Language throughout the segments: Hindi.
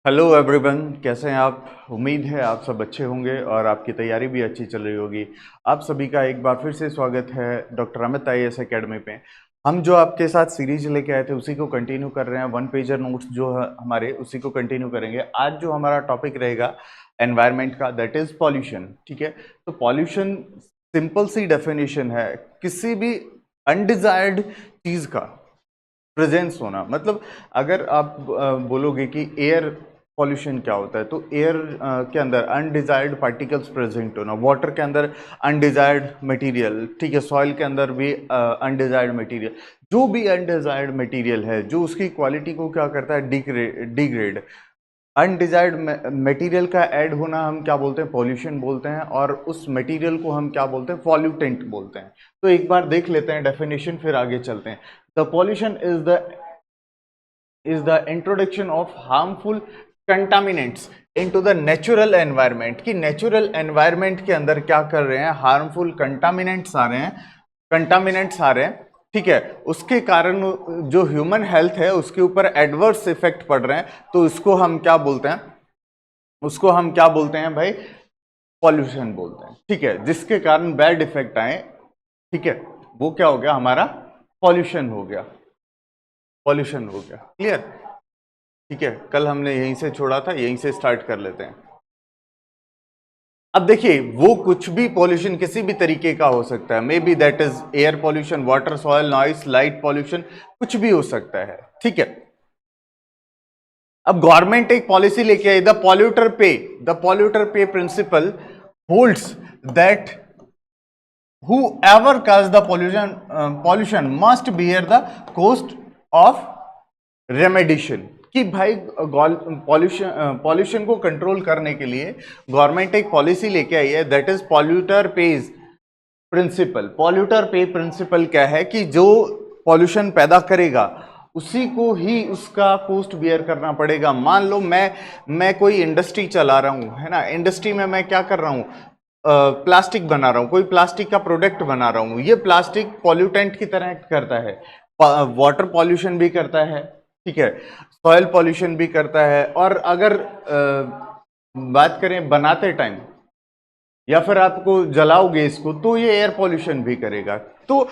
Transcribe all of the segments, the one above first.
हेलो एवरीवन, कैसे हैं आप। उम्मीद है आप सब अच्छे होंगे और आपकी तैयारी भी अच्छी चल रही होगी। आप सभी का एक बार फिर से स्वागत है डॉक्टर अमित आईएएस एकेडमी पे। हम जो आपके साथ सीरीज लेके आए थे उसी को कंटिन्यू कर रहे हैं। वन पेजर नोट्स जो है हमारे, उसी को कंटिन्यू करेंगे। आज जो हमारा टॉपिक रहेगा एनवायरनमेंट का, दैट इज पॉल्यूशन। ठीक है, तो पॉल्यूशन सिंपल सी डेफिनेशन है किसी भी अनडिजायर्ड चीज का प्रेजेंस होना। मतलब अगर आप बोलोगे कि एयर पॉल्यूशन क्या होता है, तो एयर के अंदर अनडिजायर्ड पार्टिकल्स प्रेजेंट होना, वाटर के अंदर अनडिजायर्ड मटेरियल, ठीक है, सॉइल के अंदर भी अनडिजायर्ड मटेरियल। जो भी अनडिजायर्ड मटेरियल है जो उसकी क्वालिटी को क्या करता है, डिग्रेड। अनडिजायर्ड मटेरियल का ऐड होना हम क्या बोलते हैं, पॉल्यूशन बोलते हैं। और उस मटेरियल को हम क्या बोलते हैं, पॉल्यूटेंट बोलते हैं। तो एक बार देख लेते हैं डेफिनेशन, फिर आगे चलते हैं। The pollution is the introduction of harmful contaminants into the natural environment। कि नेचुरल एनवायरनमेंट के अंदर क्या कर रहे हैं, हार्मफुल कंटामिनेंट्स आ रहे हैं। ठीक है, उसके कारण जो ह्यूमन हेल्थ है उसके ऊपर एडवर्स इफेक्ट पड़ रहे हैं। तो उसको हम क्या बोलते हैं, भाई, पॉल्यूशन बोलते हैं। ठीक है, जिसके कारण बैड इफेक्ट आए, ठीक है, वो क्या हो गया, हमारा पॉल्यूशन हो गया। क्लियर। ठीक है, कल हमने यहीं से छोड़ा था, यहीं से स्टार्ट कर लेते हैं। अब देखिए, वो कुछ भी पॉल्यूशन किसी भी तरीके का हो सकता है। May be that is air pollution, water, soil, noise, light pollution, कुछ भी हो सकता है। ठीक है, अब गवर्नमेंट एक पॉलिसी लेके आई, the polluter pay principle holds that whoever caused the pollution must bear the cost of remediation. कि भाई पॉल्यूशन को कंट्रोल करने के लिए गवर्नमेंट एक पॉलिसी लेके आई है, that is polluter pays principle. Polluter pay principle क्या है कि जो पॉल्यूशन पैदा करेगा उसी को ही उसका कॉस्ट बियर करना पड़ेगा। मान लो मैं कोई इंडस्ट्री चला रहा हूं, है ना, इंडस्ट्री में मैं क्या कर रहा हूं, प्लास्टिक बना रहा हूं, कोई प्लास्टिक का प्रोडक्ट बना रहा हूं। ये प्लास्टिक पॉल्यूटेंट की तरह एक्ट करता है, वाटर पॉल्यूशन भी करता है, ठीक है, सॉइल पॉल्यूशन भी करता है। और अगर बात करें बनाते टाइम या फिर आपको जलाओगे इसको, तो ये एयर पॉल्यूशन भी करेगा। तो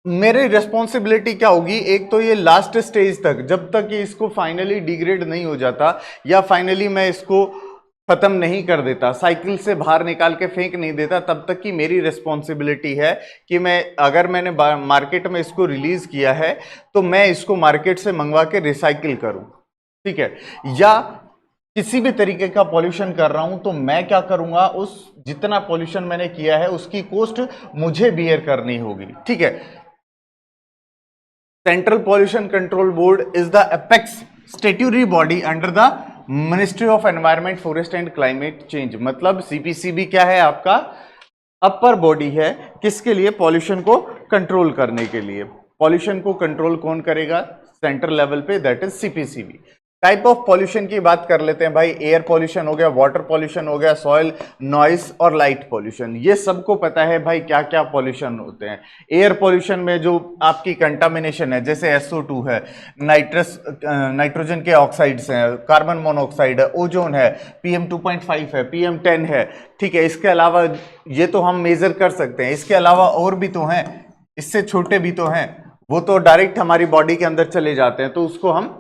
मेरी रिस्पॉन्सिबिलिटी क्या होगी, एक तो ये लास्ट स्टेज तक, जब तक ये इसको फाइनली डिग्रेड नहीं हो जाता या फाइनली मैं इसको खत्म नहीं कर देता, साइकिल से बाहर निकाल के फेंक नहीं देता, तब तक की मेरी रिस्पॉन्सिबिलिटी है कि मैं, अगर मैंने मार्केट में इसको रिलीज किया है तो मैं इसको मार्केट से मंगवा के रिसाइकिल करूं। ठीक है, या किसी भी तरीके का पॉल्यूशन कर रहा हूं तो मैं क्या करूंगा, उस जितना पॉल्यूशन मैंने किया है उसकी कॉस्ट मुझे बियर करनी होगी। ठीक है, central pollution control board is the apex statutory body under the ministry of environment, forest and climate change. मतलब सीपीसीबी क्या है, आपका अपर बॉडी है, किसके लिए, पॉल्यूशन को कंट्रोल करने के लिए। पॉल्यूशन को कंट्रोल कौन करेगा, सेंट्रल लेवल पे, that is CPCB. Type of pollution की बात कर लेते हैं भाई। एयर पॉल्यूशन हो गया, वाटर पॉल्यूशन हो गया, सॉइल, नॉइस और लाइट पॉल्यूशन। ये सबको पता है भाई क्या क्या पॉल्यूशन होते हैं। एयर पॉल्यूशन में जो आपकी कंटामिनेशन है, जैसे SO2 है, नाइट्रोजन के ऑक्साइड्स हैं, कार्बन मोनोऑक्साइड है, ओजोन है, PM2.5 है, PM10 है। ठीक है, इसके अलावा ये तो हम मेजर कर सकते हैं, इसके अलावा और भी तो हैं, इससे छोटे भी तो हैं, वो तो डायरेक्ट हमारी बॉडी के अंदर चले जाते हैं, तो उसको हम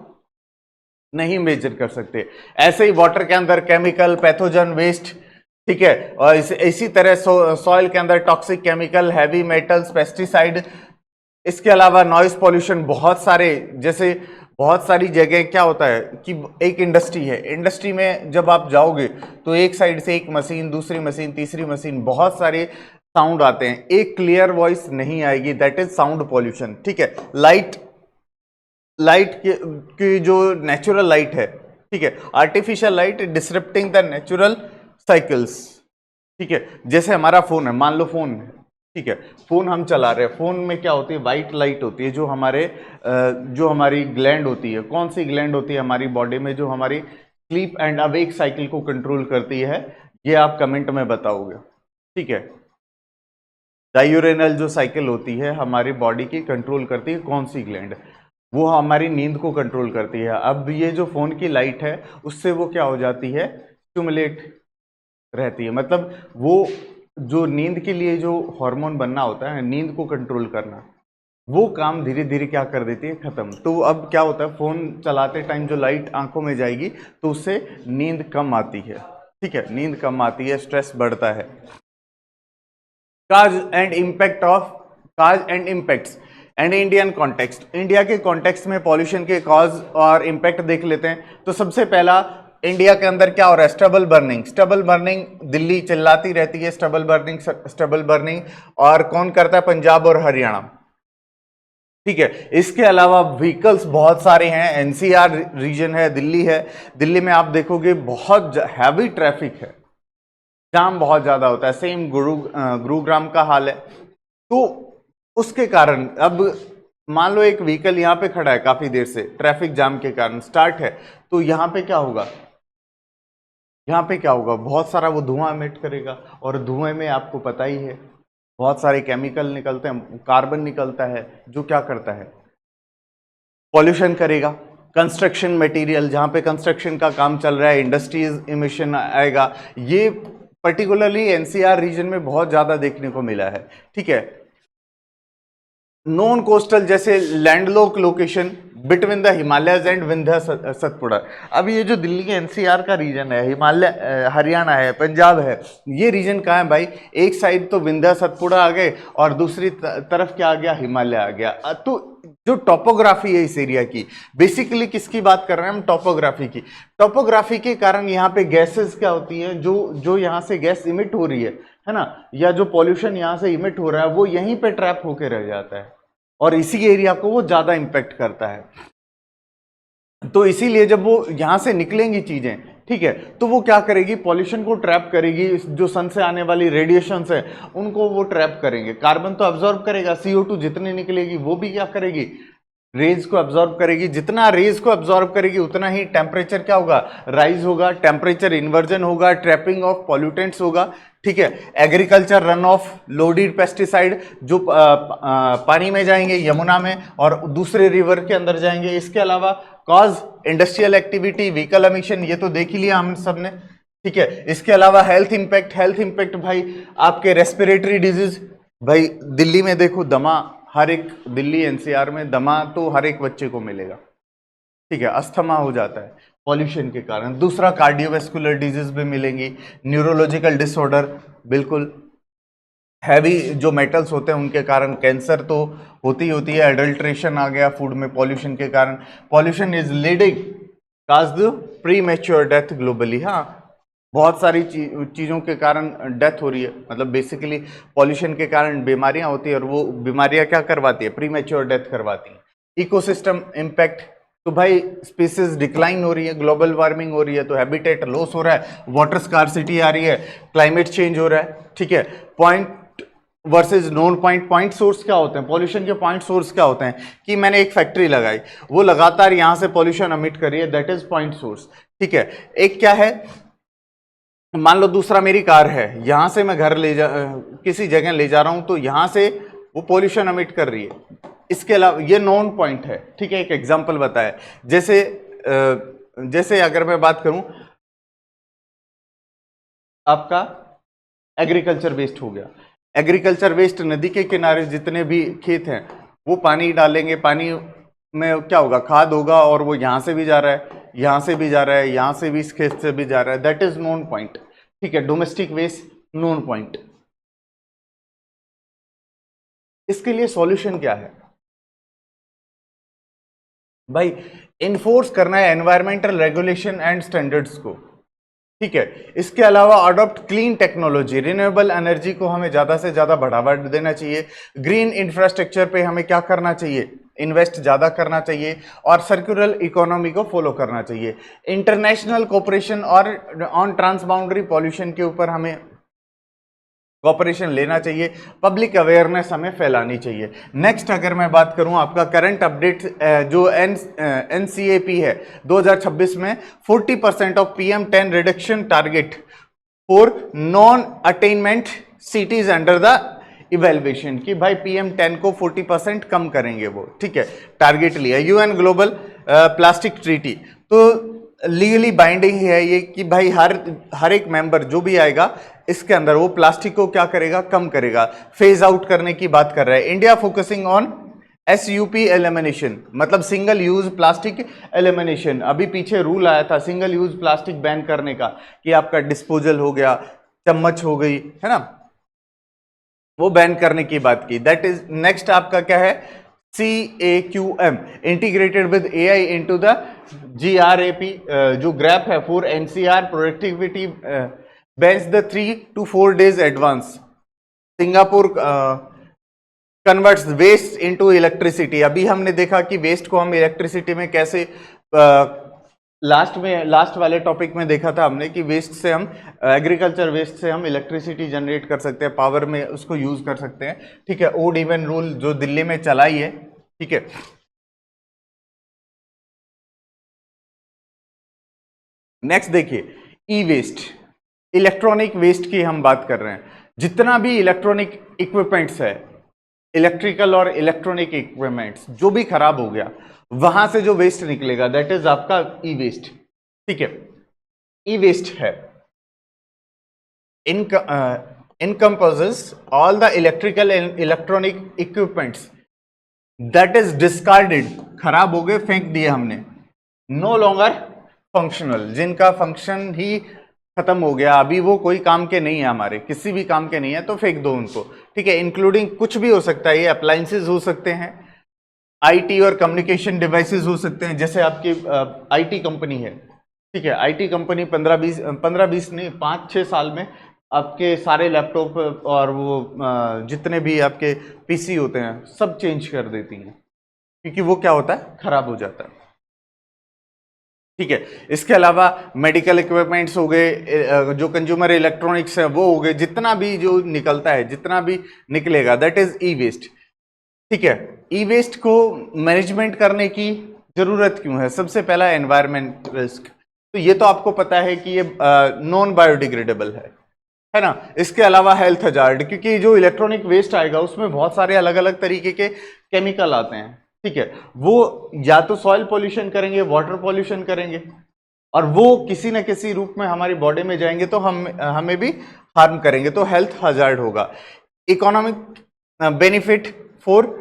नहीं मेजर कर सकते। ऐसे ही वाटर के अंदर केमिकल, पैथोजन, वेस्ट, ठीक है, और इसी तरह सॉइल के अंदर toxic chemical, heavy metals, pesticide. इसके अलावा नॉइस पॉल्यूशन बहुत सारे, जैसे बहुत सारी जगह क्या होता है कि एक इंडस्ट्री है, इंडस्ट्री में जब आप जाओगे तो एक साइड से एक मशीन, दूसरी मशीन, तीसरी मशीन, बहुत सारे साउंड आते हैं, एक क्लियर वॉइस नहीं आएगी, दैट इज साउंड पॉल्यूशन। ठीक है, लाइट की जो नेचुरल लाइट है, ठीक है, artificial light disrupting the natural cycles. ठीक है, जैसे हमारा फोन है, मान लो फोन है, ठीक है, फोन हम चला रहे हैं, फोन में क्या होती है, वाइट लाइट होती है, जो हमारी ग्लैंड होती है, कौन सी ग्लैंड होती है हमारी बॉडी में, जो हमारी स्लीप एंड अवेक साइकिल को कंट्रोल करती है, ये आप कमेंट में बताओगे। ठीक है, डायूरेनल जो साइकिल होती है हमारी बॉडी की, कंट्रोल करती है कौन सी ग्लैंड। वो हमारी नींद को कंट्रोल करती है। अब ये जो फोन की लाइट है उससे वो क्या हो जाती है, स्टिमुलेट रहती है, मतलब वो जो नींद के लिए जो हार्मोन बनना होता है, नींद को कंट्रोल करना, वो काम धीरे धीरे क्या कर देती है, खत्म। तो अब क्या होता है, फोन चलाते टाइम जो लाइट आंखों में जाएगी तो उससे नींद कम आती है, ठीक है, नींद कम आती है, स्ट्रेस बढ़ता है। काज and impact of cause and impacts and Indian context, India के कॉन्टेक्स्ट में पॉल्यूशन के कॉज और इम्पैक्ट देख लेते हैं। तो सबसे पहला, इंडिया के अंदर क्या हो रहा है, stubble burning. Stubble burning, Delhi चिल्लाती रहती है स्टबल बर्निंग स्टबल बर्निंग, और कौन करता है, पंजाब और हरियाणा, ठीक है। इसके अलावा व्हीकल्स बहुत सारे हैं, एनसीआर रीजन है, दिल्ली है, दिल्ली में आप देखोगे बहुत हैवी ट्रैफिक है, जाम बहुत ज्यादा होता है। सेम गुरुग्राम का हाल है। तो उसके कारण अब मान लो एक व्हीकल यहाँ पे खड़ा है काफी देर से, ट्रैफिक जाम के कारण स्टार्ट है, तो यहाँ पे क्या होगा, यहाँ पे क्या होगा, बहुत सारा वो धुआं एमिट करेगा, और धुएं में आपको पता ही है बहुत सारे केमिकल निकलते हैं, कार्बन निकलता है, जो क्या करता है, पॉल्यूशन करेगा। कंस्ट्रक्शन मटेरियल, जहाँ पे कंस्ट्रक्शन का काम चल रहा है, इंडस्ट्रीज इमिशन आएगा। ये पर्टिकुलरली एनसीआर रीजन में बहुत ज्यादा देखने को मिला है, ठीक है। नॉन कोस्टल, जैसे landlocked location between the Himalayas and Vindhya Satpura. अब ये जो दिल्ली के एनसीआर का रीजन है, हिमालय हरियाणा है, पंजाब है, ये रीजन कहाँ है भाई, एक साइड तो विंध्य सतपुड़ा आ गए और दूसरी तरफ क्या आ गया, हिमालय आ गया। तो जो टोपोग्राफी है इस एरिया की, बेसिकली किसकी बात कर रहे हैं हम, टोपोग्राफी की। टोपोग्राफी के कारण यहाँ पे गैसेस क्या होती हैं, जो यहाँ से गैस इमिट हो रही है ना, या जो पॉल्यूशन यहाँ से इमिट हो रहा है वो यहीं पे ट्रैप होके रह जाता है, और इसी एरिया को वो ज्यादा इंपैक्ट करता है। तो इसीलिए जब वो यहां से निकलेंगी चीजें, ठीक है, तो वो क्या करेगी, पॉल्यूशन को ट्रैप करेगी, जो सन से आने वाली रेडिएशन है उनको वो ट्रैप करेंगे। कार्बन तो अब्जॉर्ब करेगा, CO2 जितनी निकलेगी वो भी क्या करेगी, रेज को अब्जॉर्ब करेगी। जितना रेज को अब्जॉर्ब करेगी उतना ही टेम्परेचर क्या होगा, राइज होगा, टेम्परेचर इन्वर्जन होगा, ट्रैपिंग ऑफ पॉल्यूटेंट्स होगा, ठीक है। Agriculture run of, loaded pesticide जो पानी में जाएंगे यमुना में और दूसरे रिवर के अंदर जाएंगे। इसके अलावा cause industrial activity, vehicle emission, ये तो देख ही लिया हम सब ने, ठीक है। इसके अलावा हेल्थ इंपैक्ट भाई आपके रेस्पिरेटरी डिजीज, भाई दिल्ली में देखो दमा, हर एक दिल्ली एनसीआर में दमा तो हर एक बच्चे को मिलेगा, ठीक है, अस्थमा हो जाता है पॉल्यूशन के कारण। दूसरा कार्डियोवैस्कुलर डिजीज भी मिलेंगी, न्यूरोलॉजिकल डिसऑर्डर, बिल्कुल हैवी जो मेटल्स होते हैं उनके कारण कैंसर तो होती होती है। एडल्ट्रेशन आ गया फूड में पॉल्यूशन के कारण। Pollution is leading cause the pre mature death globally. हाँ, बहुत सारी चीज़ों के कारण डेथ हो रही है, मतलब बेसिकली पॉल्यूशन के कारण बीमारियां होती है, और वो बीमारियां क्या करवाती है, प्री मैच्योर डेथ करवाती है। इकोसिस्टम इम्पैक्ट, तो भाई स्पीसीज डिक्लाइन हो रही है, ग्लोबल वार्मिंग हो रही है, तो हैबिटेट लॉस हो रहा है, वाटर स्कार्सिटी आ रही है, क्लाइमेट चेंज हो रहा है, ठीक है। Point versus non point, point source क्या होते हैं, पॉल्यूशन के पॉइंट सोर्स क्या होते हैं, कि मैंने एक फैक्ट्री लगाई, वो लगातार यहां से पॉल्यूशन अमिट कर रही है, दैट इज पॉइंट सोर्स, ठीक है। एक क्या है, मान लो दूसरा मेरी कार है, यहां से मैं घर किसी जगह ले जा रहा हूं, तो यहां से वो पॉल्यूशन अमिट कर रही है। इसके अलावा ये नॉन पॉइंट है, ठीक है। एक एग्जांपल बताया, जैसे अगर मैं बात करूं, आपका एग्रीकल्चर वेस्ट हो गया। एग्रीकल्चर वेस्ट, नदी के किनारे जितने भी खेत हैं वो पानी डालेंगे, पानी में क्या होगा, खाद होगा, और वो यहां से भी जा रहा है, यहां से भी जा रहा है, यहां से भी, इस खेत से भी जा रहा है, दैट इज नॉन पॉइंट, ठीक है। Domestic waste non point. इसके लिए सॉल्यूशन क्या है भाई, इन्फोर्स करना है एनवायरमेंटल रेगुलेशन एंड स्टैंडर्ड्स को, ठीक है। इसके अलावा adopt clean technology, renewable energy को हमें ज्यादा से ज्यादा बढ़ावा देना चाहिए। ग्रीन इंफ्रास्ट्रक्चर पे हमें क्या करना चाहिए, इन्वेस्ट ज्यादा करना चाहिए, और सर्कुलर इकोनॉमी को फॉलो करना चाहिए। इंटरनेशनल कोऑपरेशन और ऑन ट्रांसबाउंडरी पॉल्यूशन के ऊपर हमें कोऑपरेशन लेना चाहिए। पब्लिक अवेयरनेस हमें फैलानी चाहिए। नेक्स्ट अगर मैं बात करूं, आपका करंट अपडेट जो NCAP है 2026 में 40% of PM10 reduction target for non attainment cities under the evaluation कि भाई PM10 को 40% कम करेंगे वो, ठीक है, टारगेट लिया। यूएन ग्लोबल प्लास्टिक ट्रीटी, तो लीगली बाइंडिंग है ये कि भाई हर एक मेंबर जो भी आएगा इसके अंदर वो प्लास्टिक को क्या करेगा, कम करेगा, फेज आउट करने की बात कर रहा है। India focusing on SUP elimination, मतलब सिंगल यूज प्लास्टिक एलिमिनेशन। अभी पीछे रूल आया था सिंगल यूज प्लास्टिक बैन करने का कि आपका डिस्पोजल हो गया, चम्मच हो गई, है ना, वो बैन करने की बात की। दैट इज नेक्स्ट आपका क्या है, CAQM, integrated with AI into the GRAP, जो ग्रैप है for NCR productivity bench the 3 to 4 days advance. Singapore converts waste into electricity. अभी हमने देखा कि वेस्ट को हम इलेक्ट्रिसिटी में कैसे, लास्ट वाले टॉपिक में देखा था हमने कि वेस्ट से हम, एग्रीकल्चर वेस्ट से हम इलेक्ट्रिसिटी जनरेट कर सकते हैं, पावर में उसको यूज कर सकते हैं, ठीक है। ओड इवन रूल जो दिल्ली में चला ही है, ठीक है। नेक्स्ट देखिए, ई वेस्ट, इलेक्ट्रॉनिक वेस्ट की हम बात कर रहे हैं। जितना भी इलेक्ट्रॉनिक इक्विपमेंट्स है, इलेक्ट्रिकल और इलेक्ट्रॉनिक इक्विपमेंट्स जो भी खराब हो गया, वहां से जो वेस्ट निकलेगा दैट इज आपका ई वेस्ट, ठीक है। ई वेस्ट है encompasses all the electrical and electronic equipments that is discarded, खराब हो गए, फेंक दिए हमने, no longer functional, जिनका फंक्शन ही खत्म हो गया, अभी वो कोई काम के नहीं है, हमारे किसी भी काम के नहीं है, तो फेंक दो उनको, ठीक है। इंक्लूडिंग कुछ भी हो सकता है, ये अप्लायंसेज हो सकते हैं, IT और कम्युनिकेशन डिवाइसेस हो सकते हैं, जैसे आपकी IT कंपनी है, ठीक है। IT कंपनी 15-20 नहीं, 5-6 साल में आपके सारे लैपटॉप और वो जितने भी आपके PC होते हैं सब चेंज कर देती हैं, क्योंकि वो क्या होता है, खराब हो जाता है, ठीक है। इसके अलावा मेडिकल इक्विपमेंट्स हो गए, जो कंज्यूमर इलेक्ट्रॉनिक्स है वो हो गए, जितना भी जो निकलता है, जितना भी निकलेगा दैट इज ई वेस्ट, ठीक है। ई वेस्ट को मैनेजमेंट करने की जरूरत क्यों है? सबसे पहला एनवायरमेंट रिस्क, तो ये तो आपको पता है कि ये नॉन बायोडिग्रेडेबल है ना। इसके अलावा हेल्थ हजार्ड, क्योंकि जो इलेक्ट्रॉनिक वेस्ट आएगा उसमें बहुत सारे अलग अलग तरीके के केमिकल आते हैं, ठीक है। वो या तो सॉइल पॉल्यूशन करेंगे, वाटर पॉल्यूशन करेंगे, और वो किसी न किसी रूप में हमारी बॉडी में जाएंगे तो हमें भी हार्म करेंगे, तो हेल्थ हजार्ड होगा। Economic benefit for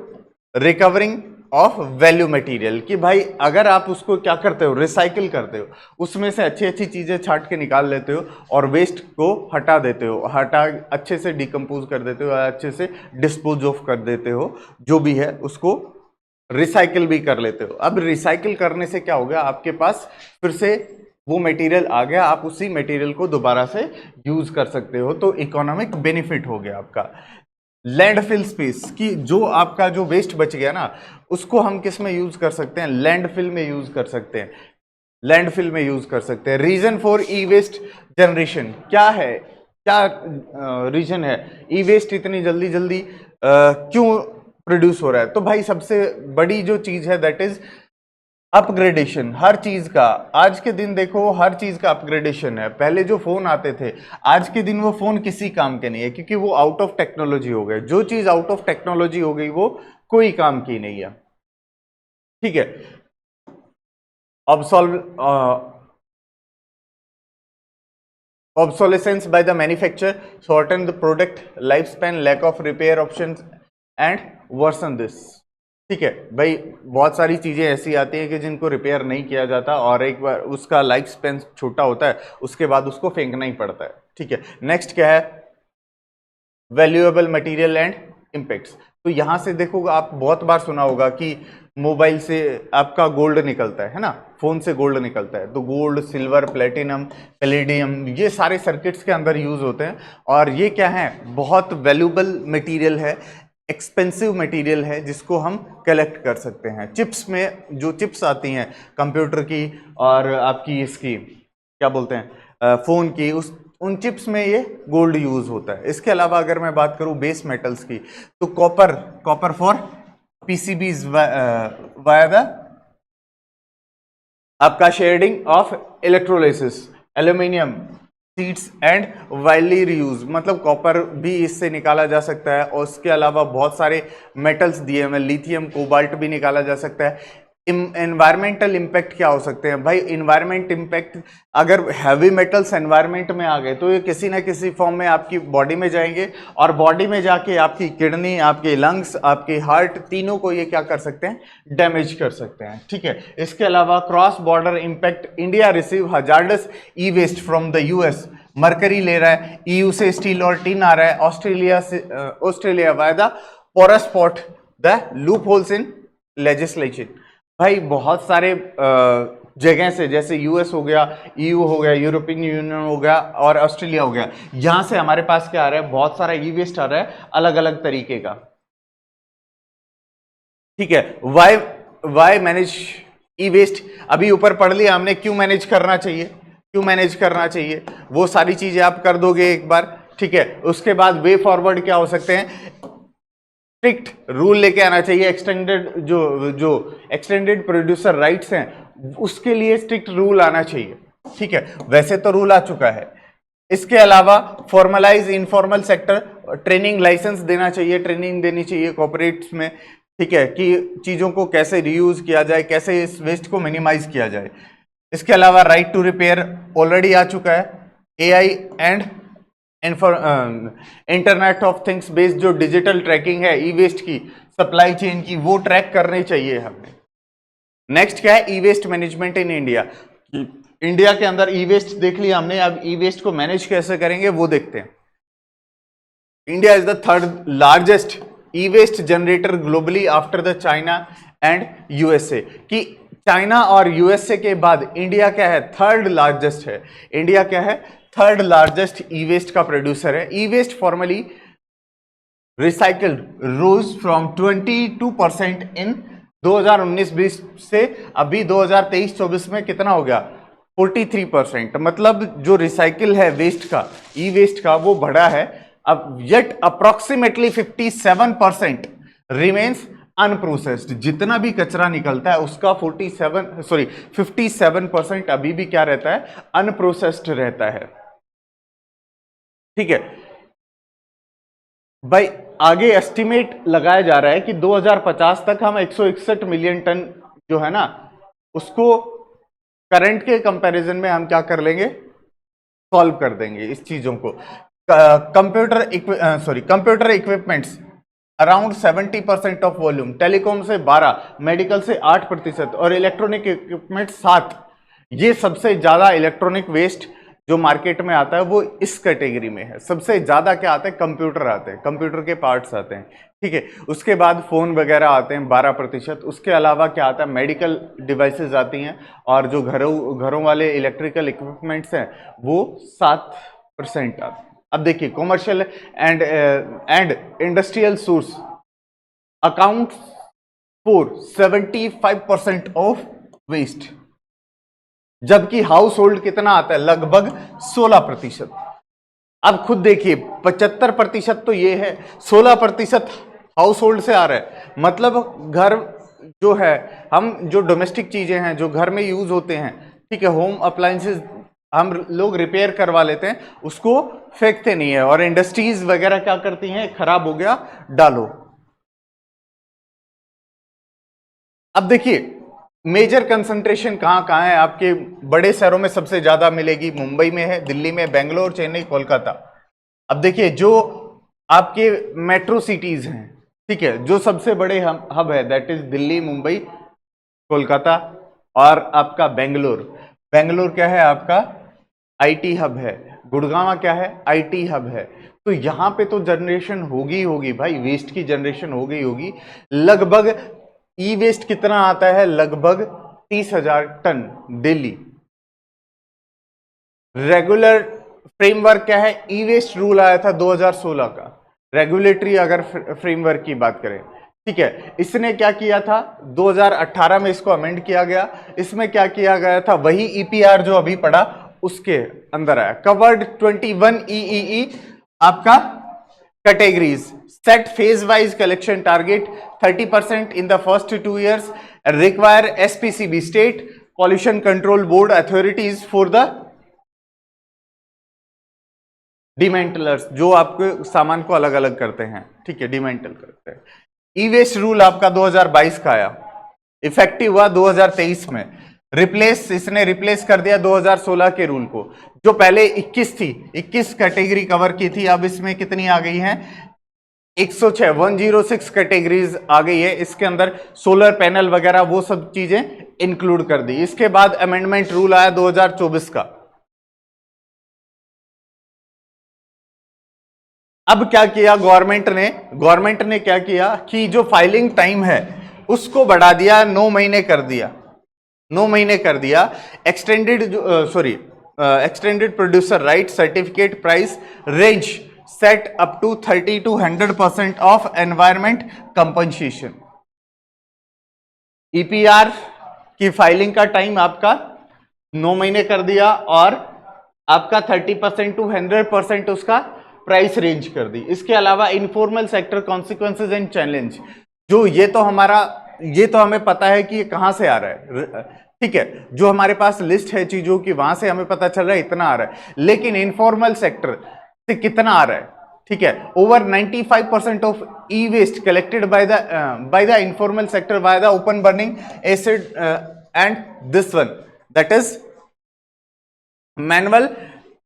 recovering of value material, कि भाई अगर आप उसको क्या करते हो, रिसाइकिल करते हो, उसमें से अच्छी अच्छी चीजें छांट के निकाल लेते हो और वेस्ट को हटा देते हो, अच्छे से डिकम्पोज कर देते हो, अच्छे से डिस्पोज ऑफ कर देते हो, जो भी है उसको रिसाइकिल भी कर लेते हो। अब रिसाइकिल करने से क्या हो गया, आपके पास फिर से वो मटेरियल आ गया, आप उसी मटेरियल को दोबारा से यूज कर सकते हो, तो इकोनॉमिक बेनिफिट हो गया आपका। लैंडफिल स्पेस, की जो आपका जो वेस्ट बच गया ना, उसको हम किस में यूज कर सकते हैं, लैंडफिल में यूज कर सकते हैं, लैंडफिल में यूज कर सकते हैं। Reason for e waste generation क्या है, क्या रीजन है ई वेस्ट इतनी जल्दी जल्दी क्यों प्रोड्यूस हो रहा है? तो भाई सबसे बड़ी जो चीज है दैट इज अपग्रेडेशन। हर चीज का आज के दिन देखो, हर चीज का अपग्रेडेशन है। पहले जो फोन आते थे, आज के दिन वो फोन किसी काम के नहीं है, क्योंकि वो आउट ऑफ टेक्नोलॉजी हो गए। जो चीज आउट ऑफ टेक्नोलॉजी हो गई वो कोई काम की नहीं है, ठीक है। obsolescence by the manufacturer, shorten the product lifespan, lack of repair options and worsen this, ठीक है। भाई बहुत सारी चीजें ऐसी आती हैं कि जिनको रिपेयर नहीं किया जाता और एक बार उसका लाइफ स्पेन छोटा होता है, उसके बाद उसको फेंकना ही पड़ता है, ठीक है। नेक्स्ट क्या है, वैल्यूएबल मटेरियल एंड इम्पैक्ट्स। तो यहां से देखो, आप बहुत बार सुना होगा कि मोबाइल से आपका गोल्ड निकलता है ना, फोन से गोल्ड निकलता है, तो गोल्ड, सिल्वर, प्लेटिनम, पैलेडियम, ये सारे सर्किट्स के अंदर यूज होते हैं, और ये क्या है, बहुत वैल्यूएबल मटेरियल है, एक्सपेंसिव मटेरियल है, जिसको हम कलेक्ट कर सकते हैं। चिप्स में जो चिप्स आती हैं कंप्यूटर की और आपकी इसकी क्या बोलते हैं फोन की, उन चिप्स में ये गोल्ड यूज होता है। इसके अलावा अगर मैं बात करूं बेस मेटल्स की, तो copper for PCBs via the आपका shedding of electrolysis, aluminium seeds and widely reuse, मतलब कॉपर भी इससे निकाला जा सकता है और उसके अलावा बहुत सारे मेटल्स दिए हुए, लिथियम कोबाल्ट भी निकाला जा सकता है। एनवायरमेंटल इम्पैक्ट क्या हो सकते हैं भाई? इन्वायरमेंट इम्पैक्ट, अगर हैवी मेटल्स एनवायरमेंट में आ गए तो ये किसी ना किसी फॉर्म में आपकी बॉडी में जाएंगे और बॉडी में जाके आपकी किडनी, आपके लंग्स, आपके हार्ट, तीनों को ये क्या कर सकते हैं? डैमेज कर सकते हैं। ठीक है, इसके अलावा cross border impact, India receive hazardous e waste from the US, mercury ले रहा है, ईयू से स्टील और टिन आ रहा है, Australia why the porous spot the loopholes in legislation. भाई बहुत सारे जगह से, जैसे यूएस हो गया, ईयू हो गया, यूरोपियन यूनियन हो गया और ऑस्ट्रेलिया हो गया, यहां से हमारे पास क्या आ रहा है? बहुत सारा ई वेस्ट आ रहा है अलग अलग तरीके का। ठीक है, वाई मैनेज ई वेस्ट, अभी ऊपर पढ़ लिया हमने क्यों मैनेज करना चाहिए, क्यों मैनेज करना चाहिए, वो सारी चीजें आप कर दोगे एक बार। ठीक है, उसके बाद वे फॉरवर्ड क्या हो सकते हैं? स्ट्रिक्ट रूल लेके आना चाहिए, एक्सटेंडेड जो एक्सटेंडेड प्रोड्यूसर राइट्स हैं उसके लिए स्ट्रिक्ट रूल आना चाहिए। ठीक है, वैसे तो रूल आ चुका है। इसके अलावा formalize informal sector, training licence देना चाहिए, ट्रेनिंग देनी चाहिए कॉर्पोरेट्स में। ठीक है, कि चीजों को कैसे रीयूज किया जाए, कैसे इस वेस्ट को मिनिमाइज किया जाए। इसके अलावा राइट टू रिपेयर ऑलरेडी आ चुका है। AI and internet of things based जो डिजिटल ट्रैकिंग है ई वेस्ट की, सप्लाई चेन की, वो ट्रैक करनी चाहिए हमें। नेक्स्ट क्या है? E waste management in India. India के अंदर ई वेस्ट देख लिया हमने, अब ई वेस्ट को मैनेज कैसे करेंगे वो देखते हैं। India is the third largest e waste generator globally after the China and USA. कि चाइना और यूएसए के बाद इंडिया क्या है? थर्ड लार्जेस्ट है। इंडिया क्या है? थर्ड लार्जेस्ट ई वेस्ट का प्रोड्यूसर है। E waste formally recycled rose from 22% in 2019-20 से अभी 2023-24 में कितना हो गया? 43%। मतलब जो रिसाइकिल है वेस्ट का, ई वेस्ट का, वो बढ़ा है। अब येट अप्रोक्सीमेटली 57% रिमेन्स अनप्रोसेस्ड। जितना भी कचरा निकलता है उसका 57% अभी भी क्या रहता है? अनप्रोसेस्ड रहता है। ठीक है भाई, आगे एस्टिमेट लगाया जा रहा है कि 2050 तक हम 161 मिलियन टन जो है ना, उसको करंट के कंपैरिजन में हम क्या कर लेंगे? सॉल्व कर देंगे इस चीजों को। Computer equipments around 70% of volume, telecom से 12%, मेडिकल से 8% और इलेक्ट्रॉनिक इक्विपमेंट 7%। ये सबसे ज्यादा इलेक्ट्रॉनिक वेस्ट जो मार्केट में आता है वो इस कैटेगरी में है। सबसे ज्यादा क्या आता है? कंप्यूटर आते हैं, कंप्यूटर के पार्ट्स आते हैं। ठीक है, उसके बाद फोन वगैरह आते हैं 12%। उसके अलावा क्या आता है? मेडिकल डिवाइसेस आती हैं और जो घरों वाले इलेक्ट्रिकल इक्विपमेंट्स हैं वो 7% आते हैं। अब देखिए, commercial and industrial source account for 75% of waste, जबकि हाउस होल्ड कितना आता है? लगभग 16%। अब खुद देखिए, 75% तो ये है, 16% हाउस होल्ड से आ रहा है। मतलब घर जो है, हम जो डोमेस्टिक चीजें हैं जो घर में यूज होते हैं, ठीक है, होम अप्लायंसेस हम लोग रिपेयर करवा लेते हैं, उसको फेंकते नहीं है। और इंडस्ट्रीज वगैरह क्या करती हैं? खराब हो गया, डालो। अब देखिए, मेजर कंसंट्रेशन कहां कहां है? आपके बड़े शहरों में सबसे ज्यादा मिलेगी, मुंबई में है, दिल्ली में, बेंगलोर, चेन्नई, कोलकाता। अब देखिए, जो आपके मेट्रो सिटीज हैं, ठीक है, जो सबसे बड़े हब है, दैट इज दिल्ली, मुंबई, कोलकाता और आपका बेंगलोर। बेंगलोर क्या है? आपका आईटी हब है। गुड़गांव क्या है? आईटी हब है। तो यहां पे तो जनरेशन होगी होगी भाई, वेस्ट की जनरेशन हो गई होगी। लगभग ई वेस्ट कितना आता है? लगभग 30,000 टन डेली। रेगुलर फ्रेमवर्क क्या है? ई वेस्ट रूल आया था 2016 का, रेगुलेटरी अगर फ्रेमवर्क की बात करें, ठीक है। इसने क्या किया था? 2018 में इसको अमेंड किया गया। इसमें क्या किया गया था? वही ईपीआर जो अभी पढ़ा उसके अंदर आया। कवर्ड 21 ईईई आपका categories, set phase wise collection target 30% in the first 2 years, require SPCB state pollution control board authorities for the dismantlers जो आपके सामान को अलग अलग करते हैं, ठीक है, डिमेंटल करते हैं। ई वेस्ट रूल आपका 2022 का आया, इफेक्टिव हुआ 2023 में, इसने रिप्लेस कर दिया 2016 के रूल को। जो पहले 21 थी, 21 कैटेगरी कवर की थी, अब इसमें कितनी आ गई हैं, 106, 106 कैटेगरीज आ गई है। इसके अंदर सोलर पैनल वगैरह वो सब चीजें इंक्लूड कर दी। इसके बाद अमेंडमेंट रूल आया 2024 का। अब क्या किया गवर्नमेंट ने क्या किया कि जो फाइलिंग टाइम है उसको बढ़ा दिया, 9 महीने कर दिया, 9 महीने कर दिया। Extended producer right certificate price range set up to 30 to 100% of environment compensation. EPR की फाइलिंग का टाइम आपका 9 महीने कर दिया और आपका 30% to 100% उसका प्राइस रेंज कर दी। इसके अलावा informal sector consequences and challenge, जो ये तो हमें पता है कि ये कहां से आ रहा है, ठीक है, जो हमारे पास लिस्ट है चीजों की वहां से हमें पता चल रहा है इतना आ रहा है, लेकिन इनफॉर्मल सेक्टर से कितना आ रहा है, ठीक है, over 95% of e waste collected by the informal sector by the open burning acid and this one that is manual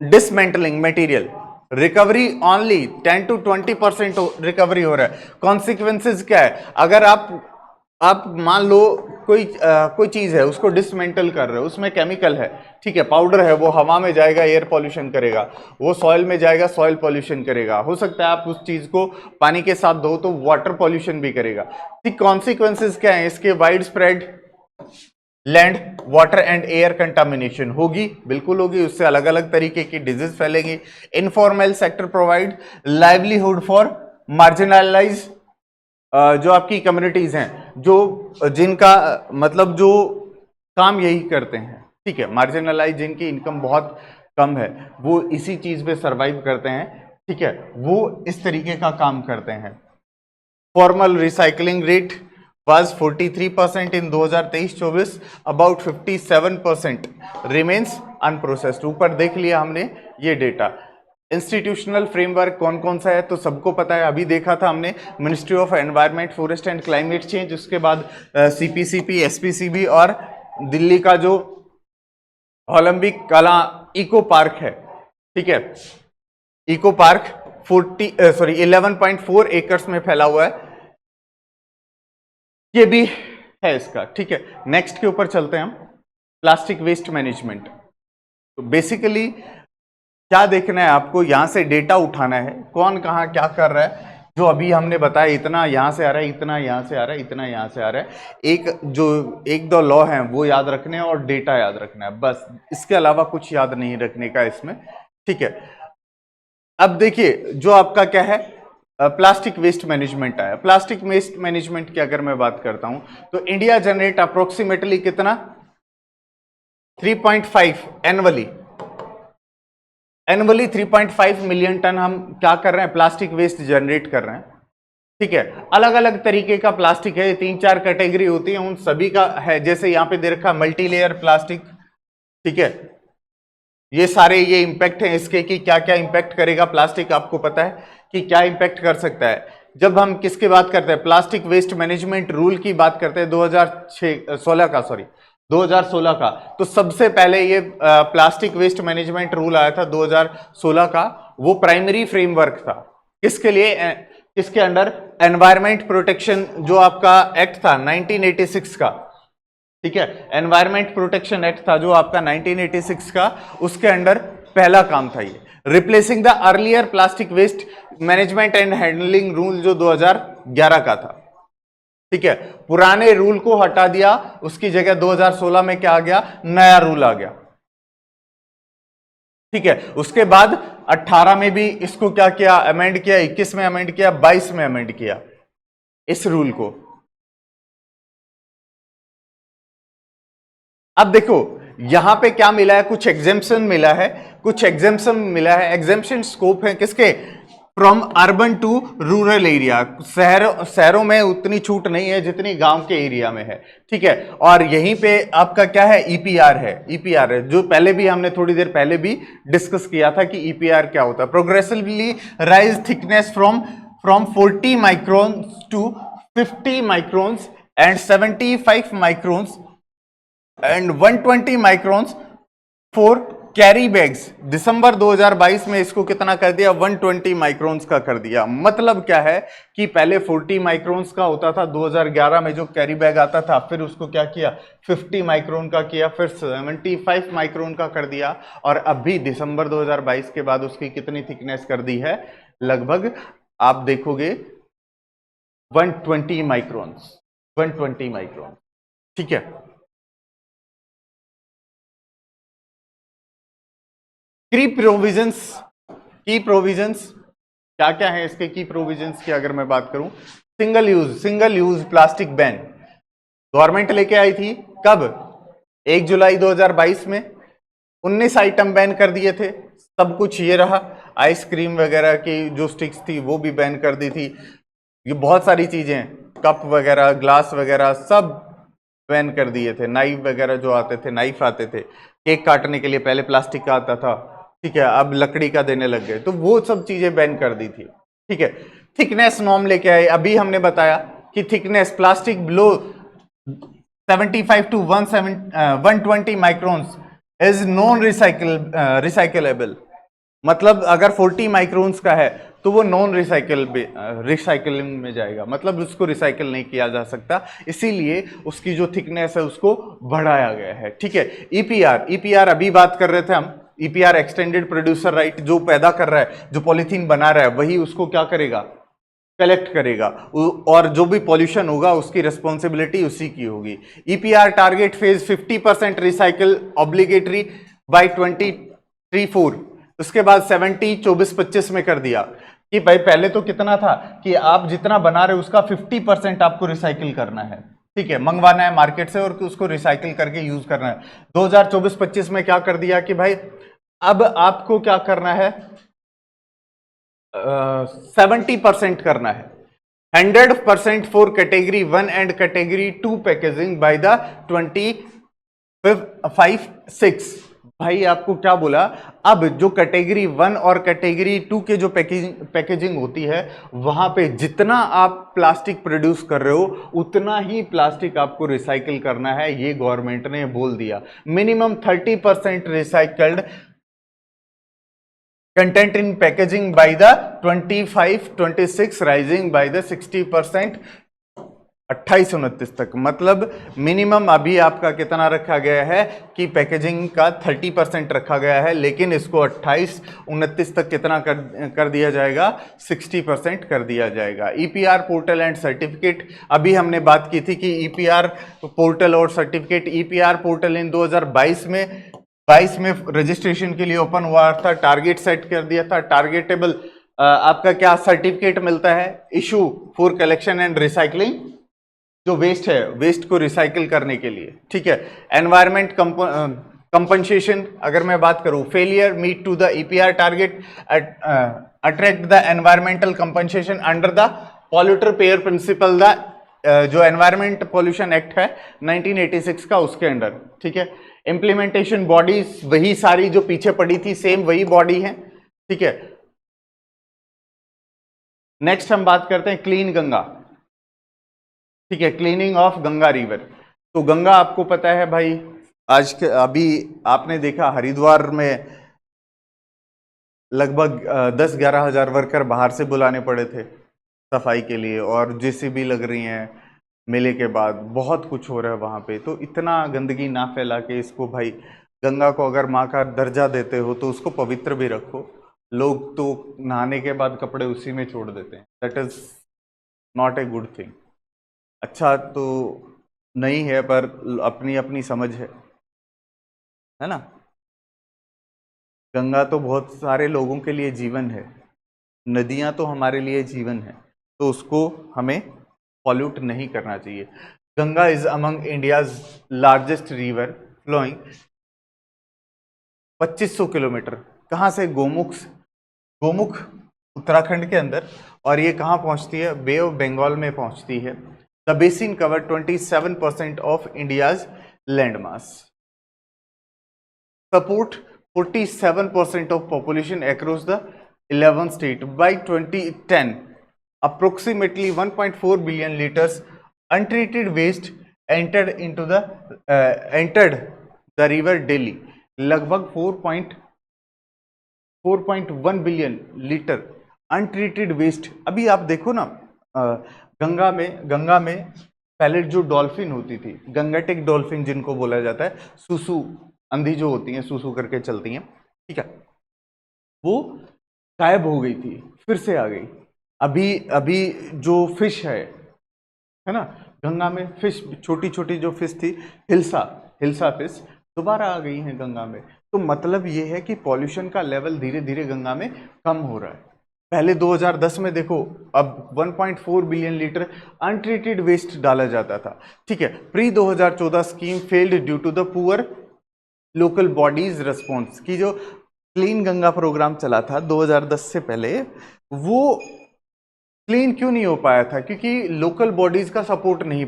dismantling material recovery only 10 to 20% recovery हो रहा है। कॉन्सिक्वेंसेज क्या है, अगर आप मान लो कोई चीज है उसको डिसमेंटल कर रहे हो, उसमें केमिकल है, ठीक है, पाउडर है, वो हवा में जाएगा एयर पॉल्यूशन करेगा, वो सॉइल में जाएगा सॉइल पॉल्यूशन करेगा, हो सकता है आप उस चीज को पानी के साथ धो तो वाटर पॉल्यूशन भी करेगा। ठीक, कॉन्सिक्वेंसेज क्या है इसके, wide spread land water and air contamination होगी, बिल्कुल होगी, उससे अलग अलग तरीके की डिजीज फैलेंगी। Informal sector provide livelihood for marginalise, जो आपकी कम्युनिटीज हैं, जो जिनका मतलब जो काम यही करते हैं, ठीक है, मार्जिनलाइज जिनकी इनकम बहुत कम है, वो इसी चीज पे सरवाइव करते हैं, ठीक है, वो इस तरीके का काम करते हैं। Formal recycling rate was 43% in 2023-24, about 57% remains unprocessed। ऊपर देख लिया हमने ये डेटा। इंस्टीट्यूशनल फ्रेमवर्क कौन कौन सा है तो सबको पता है, अभी देखा था हमने, ministry of environment forest and climate change, उसके बाद सीपीसीपी, एसपीसीबी और दिल्ली का जो ओलंपिक कला इको पार्क है, ठीक है, इको पार्क 11.4 एकर्स में फैला हुआ है, ये भी है इसका, ठीक है। नेक्स्ट के ऊपर चलते हैं हम, प्लास्टिक वेस्ट मैनेजमेंट। तो बेसिकली क्या देखना है आपको, यहां से डेटा उठाना है, कौन कहां क्या कर रहा है, जो अभी हमने बताया इतना यहां से आ रहा है, इतना यहां से आ रहा है, इतना यहां से आ रहा है। एक दो लॉ हैं वो याद रखने हैं और डेटा याद रखना है, बस, इसके अलावा कुछ याद नहीं रखने का इसमें, ठीक है। अब देखिए जो आपका क्या है, प्लास्टिक वेस्ट मैनेजमेंट आया। प्लास्टिक वेस्ट मैनेजमेंट की अगर मैं बात करता हूं तो इंडिया जनरेट अप्रोक्सीमेटली कितना, 3.5 एनुअली 3.5 मिलियन टन हम क्या कर रहे हैं, प्लास्टिक वेस्ट जनरेट कर रहे हैं, ठीक है। अलग अलग तरीके का प्लास्टिक है, 3-4 कैटेगरी होती है, उन सभी का है, जैसे यहां पे दे रखा मल्टी लेयर प्लास्टिक, ठीक है, ये सारे ये इंपैक्ट हैं इसके कि क्या क्या इंपैक्ट करेगा प्लास्टिक, आपको पता है कि क्या इंपैक्ट कर सकता है। जब हम किसकी बात करते हैं, प्लास्टिक वेस्ट मैनेजमेंट रूल की बात करते हैं 2016 का, तो सबसे पहले ये प्लास्टिक वेस्ट मैनेजमेंट रूल आया था 2016 का, वो प्राइमरी फ्रेमवर्क था किसके लिए, किसके अंडर, एनवायरमेंट प्रोटेक्शन जो आपका एक्ट था 1986 का, ठीक है, एनवायरमेंट प्रोटेक्शन एक्ट था जो आपका 1986 का, उसके अंडर पहला काम था ये, replacing the earlier plastic waste management and handling rule जो 2011 का था, ठीक है। पुराने रूल को हटा दिया, उसकी जगह 2016 में क्या आ गया, नया रूल आ गया, ठीक है। उसके बाद 18 में भी इसको क्या किया, अमेंड किया, 21 में अमेंड किया, 22 में अमेंड किया इस रूल को। अब देखो यहां पे क्या मिला है, कुछ एग्जेम्पशन मिला है, एग्जेम्पशन स्कोप है किसके, from urban to rural area, शहरों में उतनी छूट नहीं है जितनी गांव के एरिया में है, ठीक है। और यहीं पे आपका क्या है, ईपीआर है। ईपीआर है जो पहले भी हमने थोड़ी देर पहले भी डिस्कस किया था कि ईपीआर क्या होता है। Progressively rise thickness from 40 microns to 50 microns and 75 microns and 120 microns for carry bags. दिसंबर 2022 में इसको कितना कर दिया, 120 माइक्रोन्स का कर दिया। मतलब क्या है कि पहले 40 माइक्रोन्स का होता था 2011 में जो कैरी बैग आता था, फिर उसको क्या किया 50 माइक्रोन का किया, फिर 75 माइक्रोन का कर दिया, और अभी दिसंबर 2022 के बाद उसकी कितनी थिकनेस कर दी है, लगभग आप देखोगे 120 माइक्रोन्स, 120 माइक्रोन, ठीक है। की प्रोविजंस क्या क्या है इसके, की प्रोविजंस की अगर मैं बात करूं, single use plastic ban government लेके आई थी, कब, 1 जुलाई 2022 में। 19 आइटम बैन कर दिए थे, सब कुछ ये रहा। आइसक्रीम वगैरह की जो स्टिक्स थी वो भी बैन कर दी थी, ये बहुत सारी चीजें, कप वगैरह, ग्लास वगैरह सब बैन कर दिए थे। नाइफ वगैरह जो आते थे, नाइफ आते थे केक काटने के लिए, पहले प्लास्टिक का आता था, ठीक है, अब लकड़ी का देने लग गए, तो वो सब चीजें बैन कर दी थी, ठीक है। थिकनेस नॉर्म लेके आए, अभी हमने बताया कि thickness plastic below 75 to 120 microns is non recyclable. मतलब अगर 40 माइक्रोन्स का है तो वो नॉन रिसाइकलिंग में जाएगा, मतलब उसको रिसाइकल नहीं किया जा सकता, इसीलिए उसकी जो थिकनेस है उसको बढ़ाया गया है, ठीक है। ईपीआर अभी बात कर रहे थे हम, ईपीआर एक्सटेंडेड प्रोड्यूसर राइट, जो पैदा कर रहा है, जो पॉलीथीन बना रहा है, वही उसको क्या करेगा, कलेक्ट करेगा, और जो भी पॉल्यूशन होगा उसकी रिस्पॉन्सिबिलिटी उसी की होगी। EPR target phase 50% recycle obligatory by 2034, उसके बाद 70 24-25 में कर दिया कि भाई पहले तो कितना था कि आप जितना बना रहे हो उसका 50% आपको रिसाइकिल करना है, ठीक है, मंगवाना है मार्केट से और उसको रिसाइकिल करके यूज करना है। 2024-25 में क्या कर दिया कि भाई अब आपको क्या करना है, 70% करना है, 100% for category 1 and category 2 packaging by the 25-6। भाई आपको क्या बोला, अब जो कैटेगरी 1 और कैटेगरी 2 के जो पैकेजिंग होती है, वहां पे जितना आप प्लास्टिक प्रोड्यूस कर रहे हो उतना ही प्लास्टिक आपको रिसाइकिल करना है, ये गवर्नमेंट ने बोल दिया। Minimum 30% recycled content in packaging by the 25-26 rising by the 60% 28-29 तक। मतलब मिनिमम अभी आपका कितना रखा गया है कि पैकेजिंग का 30% रखा गया है, लेकिन इसको 28-29 तक कितना कर दिया जाएगा, 60% कर दिया जाएगा। ईपीआर पोर्टल एंड सर्टिफिकेट, अभी हमने बात की थी कि ईपीआर पोर्टल और सर्टिफिकेट। ईपीआर पोर्टल इन 2022 में रजिस्ट्रेशन के लिए ओपन हुआ था, टारगेट सेट कर दिया था, टारगेटेबल आपका क्या सर्टिफिकेट मिलता है, issue for collection and recycling, जो वेस्ट है वेस्ट को रिसाइकिल करने के लिए, ठीक है। एनवायरमेंट कंपनसेशन अगर मैं बात करूं, failure meet to the EPR target attract the environmental compensation under the polluter payer principle, the जो एनवायरमेंट पॉल्यूशन एक्ट है 1986 का, उसके अंडर, ठीक है। इंप्लीमेंटेशन बॉडीज वही सारी जो पीछे पड़ी थी, सेम वही बॉडी है, ठीक है। नेक्स्ट हम बात करते हैं क्लीन गंगा, ठीक है, क्लीनिंग ऑफ गंगा रिवर। तो गंगा आपको पता है भाई, आज के अभी आपने देखा हरिद्वार में लगभग 10-11 हजार वर्कर बाहर से बुलाने पड़े थे सफाई के लिए, और जेसीबी लग रही हैं मेले के बाद, बहुत कुछ हो रहा है वहां पे। तो इतना गंदगी ना फैला के इसको भाई, गंगा को अगर माँ का दर्जा देते हो तो उसको पवित्र भी रखो। लोग तो नहाने के बाद कपड़े उसी में छोड़ देते हैं, that is not a good thing. अच्छा तो नहीं है, पर अपनी अपनी समझ है ना। गंगा तो बहुत सारे लोगों के लिए जीवन है, नदियां तो हमारे लिए जीवन है, तो उसको हमें पॉल्यूट नहीं करना चाहिए। Ganga is among India's largest river flowing 2500 kilometre, कहाँ से, गोमुख उत्तराखंड के अंदर, और ये कहाँ पहुंचती है, बे ऑफ बंगाल में पहुंचती है। The basin cover 27% of India's land mass, support 47% of population across the 11 states. By 2010, approximately 1.4 billion liters untreated waste entered the river daily. लगभग 4.1 बिलियन लीटर अनट्रीटेड वेस्ट। अभी आप देखो ना, गंगा में पहले जो डॉल्फिन होती थी, गंगाटिक डॉल्फिन जिनको बोला जाता है, सुसु अंधी जो होती हैं, सुसु करके चलती हैं, ठीक है, वो गायब हो गई थी, फिर से आ गई। अभी जो फिश है ना गंगा में, फिश छोटी छोटी जो फिश थी, हिल्सा फिश दोबारा आ गई हैं गंगा में। तो मतलब ये है कि पॉल्यूशन का लेवल धीरे धीरे गंगा में कम हो रहा है। पहले 2010 में देखो, अब 1.4 बिलियन लीटर अनट्रीटेड वेस्ट डाला जाता था, ठीक है। Pre 2014 scheme failed due to the poor local bodies response. की जो क्लीन गंगा प्रोग्राम चला था 2010 से पहले, वो क्लीन क्यों नहीं हो पाया था? क्योंकि लोकल बॉडीज का सपोर्ट नहीं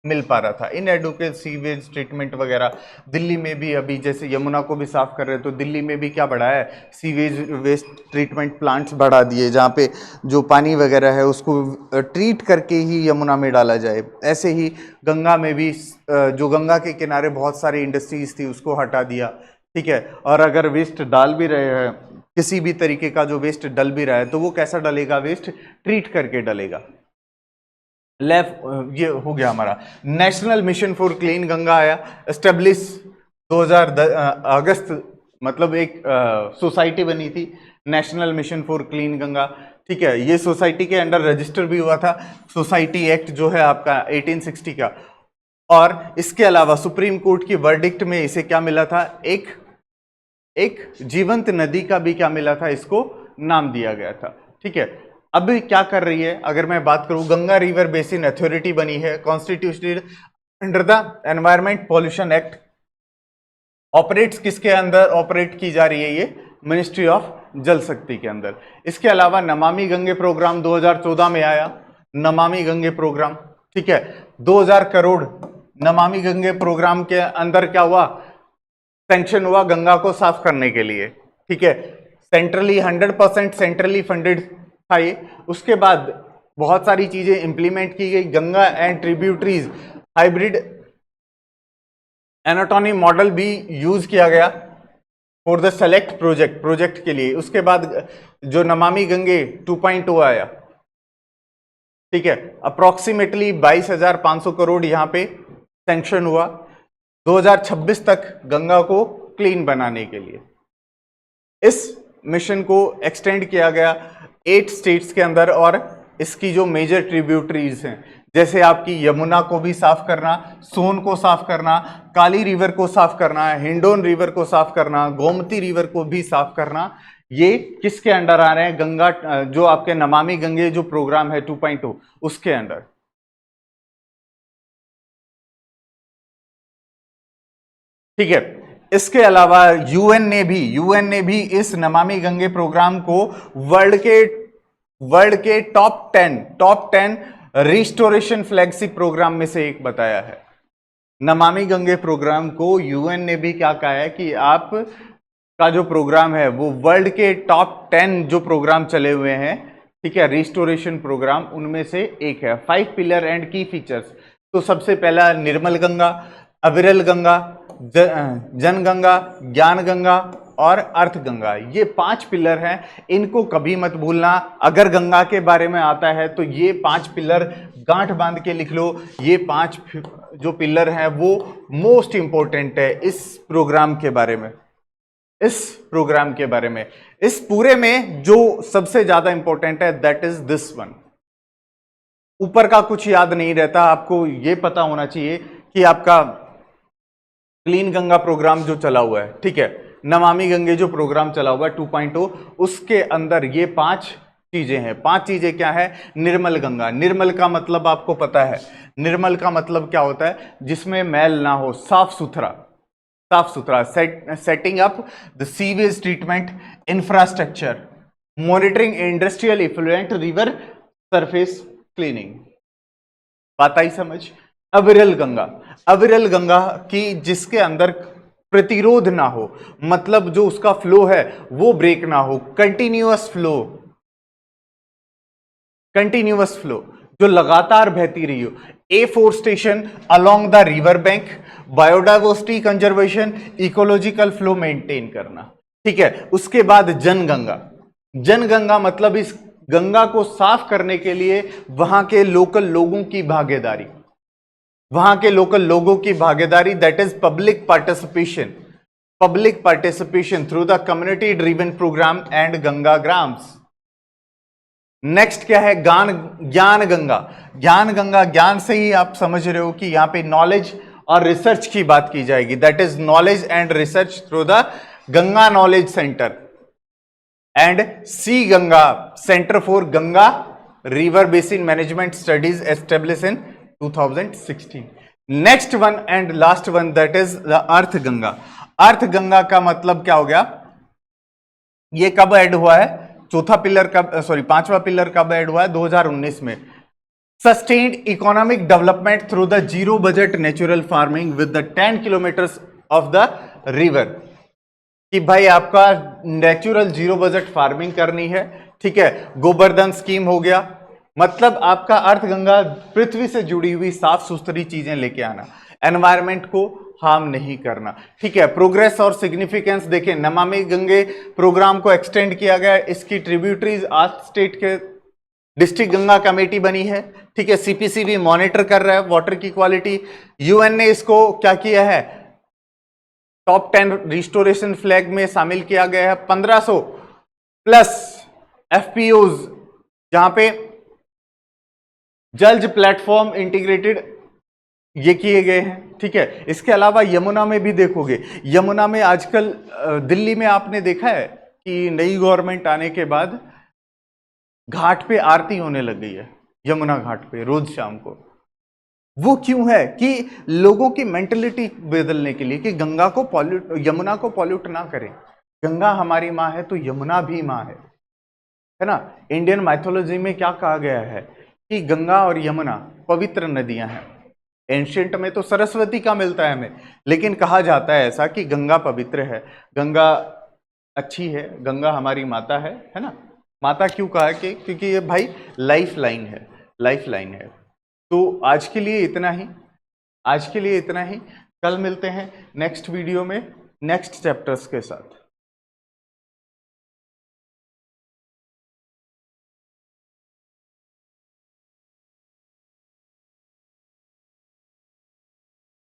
मिल पा रहा था। इनएडुकेट सीवेज ट्रीटमेंट वगैरह, दिल्ली में भी अभी जैसे यमुना को भी साफ कर रहे हैं, तो दिल्ली में भी क्या बढ़ा है, सीवेज वेस्ट ट्रीटमेंट प्लांट्स बढ़ा दिए, जहाँ पे जो पानी वगैरह है उसको ट्रीट करके ही यमुना में डाला जाए। ऐसे ही गंगा में भी जो गंगा के किनारे बहुत सारी इंडस्ट्रीज थी उसको हटा दिया, ठीक है। और अगर वेस्ट डाल भी रहे हैं, किसी भी तरीके का जो वेस्ट डल भी रहा है, तो वो कैसा डलेगा, वेस्ट ट्रीट करके डलेगा। ये हो गया हमारा national mission for clean Ganga आया, एस्टेब्लिश 2010 अगस्त, मतलब एक सोसाइटी बनी थी national mission for clean Ganga, ठीक है। ये सोसाइटी के अंडर रजिस्टर भी हुआ था, सोसाइटी एक्ट जो है आपका 1860 का। और इसके अलावा सुप्रीम कोर्ट की वर्डिक्ट में इसे क्या मिला था, एक जीवंत नदी का भी क्या मिला था, इसको नाम दिया गया था, ठीक है। अब क्या कर रही है, अगर मैं बात करूं, गंगा रिवर बेसिन अथॉरिटी बनी है, constituted under the environment pollution act. Operates किसके अंदर ऑपरेट की जा रही है, ये मिनिस्ट्री ऑफ जल शक्ति के अंदर। इसके अलावा नमामि गंगे प्रोग्राम 2014 में आया, नमामि गंगे प्रोग्राम, ठीक है। 2000 करोड़ नमामि गंगे प्रोग्राम के अंदर क्या हुआ, सैंक्शन हुआ गंगा को साफ करने के लिए, ठीक है। सेंट्रली 100% सेंट्रली फंडेड था ये। उसके बाद बहुत सारी चीजें इंप्लीमेंट की गई, Ganga and tributaries hybrid anatomy model भी यूज किया गया फॉर द सेलेक्ट प्रोजेक्ट के लिए। उसके बाद जो नमामि गंगे 2.0 आया, ठीक है, अप्रोक्सीमेटली 22,500 करोड़ यहां पे सैंक्शन हुआ 2026 तक गंगा को क्लीन बनाने के लिए। इस मिशन को एक्सटेंड किया गया 8 स्टेट्स के अंदर, और इसकी जो मेजर ट्रिब्यूटरीज हैं, जैसे आपकी यमुना को भी साफ करना, सोन को साफ करना, काली रिवर को साफ करना, हिंडोन रिवर को साफ करना, गोमती रिवर को भी साफ करना, ये किसके अंडर आ रहे हैं, गंगा जो आपके नमामि गंगे जो प्रोग्राम है 2.0 उसके अंडर, ठीक है। इसके अलावा यूएन ने भी इस नमामि गंगे प्रोग्राम को वर्ल्ड के टॉप 10 रिस्टोरेशन फ्लैगशिप प्रोग्राम में से एक बताया है। नमामि गंगे प्रोग्राम को यूएन ने भी क्या कहा है कि आप का जो प्रोग्राम है वो वर्ल्ड के टॉप 10 जो प्रोग्राम चले हुए हैं, ठीक है, रिस्टोरेशन प्रोग्राम, उनमें से एक है। 5 पिलर एंड की फीचर्स। तो सबसे पहला निर्मल गंगा, अविरल गंगा, जन गंगा, ज्ञान गंगा और अर्थ गंगा, ये 5 पिलर हैं। इनको कभी मत भूलना। अगर गंगा के बारे में आता है तो ये 5 पिलर गांठ बांध के लिख लो। ये 5 जो पिलर हैं वो मोस्ट इंपॉर्टेंट है इस प्रोग्राम के बारे में। इस पूरे में जो सबसे ज्यादा इंपॉर्टेंट है दैट इज दिस वन। ऊपर का कुछ याद नहीं रहता, आपको ये पता होना चाहिए कि आपका क्लीन गंगा प्रोग्राम जो चला हुआ है, ठीक है, नमामि गंगे जो प्रोग्राम चला हुआ है 2.0, उसके अंदर ये 5 चीजें हैं। 5 चीजें क्या है? निर्मल गंगा। निर्मल का मतलब आपको पता है, निर्मल का मतलब क्या होता है? जिसमें मैल ना हो, साफ सुथरा। Setting up the sewage treatment infrastructure, monitoring industrial effluent, river surface cleaning. बात आई समझ। अविरल गंगा, अविरल गंगा की जिसके अंदर प्रतिरोध ना हो, मतलब जो उसका फ्लो है वो ब्रेक ना हो, कंटिन्यूअस फ्लो, कंटिन्यूअस फ्लो जो लगातार बहती रही हो। Afforestation along the river bank, biodiversity conservation, ecological flow maintain करना। ठीक है, उसके बाद जनगंगा। जनगंगा मतलब इस गंगा को साफ करने के लिए वहां के लोकल लोगों की भागीदारी, वहां के लोकल लोगों की भागीदारी, that is public participation, public participation through the community driven programme and Ganga ग्राम्स। नेक्स्ट क्या है, ज्ञान गंगा। ज्ञान गंगा, ज्ञान से ही आप समझ रहे हो कि यहां पे नॉलेज और रिसर्च की बात की जाएगी, that is knowledge and research through the Ganga knowledge centre and C Ganga, centre for Ganga river basin management studies establish in 2016। Next one and last one, that is the earth Ganga. Earth Ganga का मतलब क्या हो गया, ये कब ऐड हुआ है, चौथा पिलर कब, सॉरी पांचवा पिलर कब ऐड हुआ है, 2019 में। Sustained economic development through the zero budget natural farming with the 10 kilometres of the river, कि भाई आपका नेचुरल जीरो बजट फार्मिंग करनी है। ठीक है, गोवर्धन स्कीम हो गया, मतलब आपका अर्थ गंगा पृथ्वी से जुड़ी हुई साफ सुथरी चीजें लेके आना, एनवायरमेंट को हार्म नहीं करना। ठीक है, प्रोग्रेस और सिग्निफिकेंस देखें, नमामि गंगे प्रोग्राम को एक्सटेंड किया गया, इसकी ट्रिब्यूटरीज 8 स्टेट के डिस्ट्रिक्ट गंगा कमेटी बनी है। ठीक है, सीपीसी भी मॉनिटर कर रहा है वाटर की क्वालिटी। यूएन ने इसको क्या किया है, टॉप 10 रिस्टोरेशन फ्लैग में शामिल किया गया है। 1500 प्लस एफपीओज जहां पे जल्द प्लेटफॉर्म इंटीग्रेटेड ये किए गए हैं। ठीक है, इसके अलावा यमुना में भी देखोगे, यमुना में आजकल दिल्ली में आपने देखा है कि नई गवर्नमेंट आने के बाद घाट पे आरती होने लग गई है, यमुना घाट पे रोज शाम को। वो क्यों है कि लोगों की मेंटलिटी बदलने के लिए कि गंगा को पॉल्यूट, यमुना को पॉल्यूट ना करें। गंगा हमारी माँ है तो यमुना भी माँ है ना। इंडियन माइथोलॉजी में क्या कहा गया है कि गंगा और यमुना पवित्र नदियां हैं। एंशियंट में तो सरस्वती का मिलता है हमें, लेकिन कहा जाता है ऐसा कि गंगा पवित्र है, गंगा अच्छी है, गंगा हमारी माता है ना। माता क्यों कहा कि क्योंकि ये भाई लाइफ लाइन है, लाइफ लाइन है। तो आज के लिए इतना ही, आज के लिए इतना ही। कल मिलते हैं नेक्स्ट वीडियो में नेक्स्ट चैप्टर्स के साथ।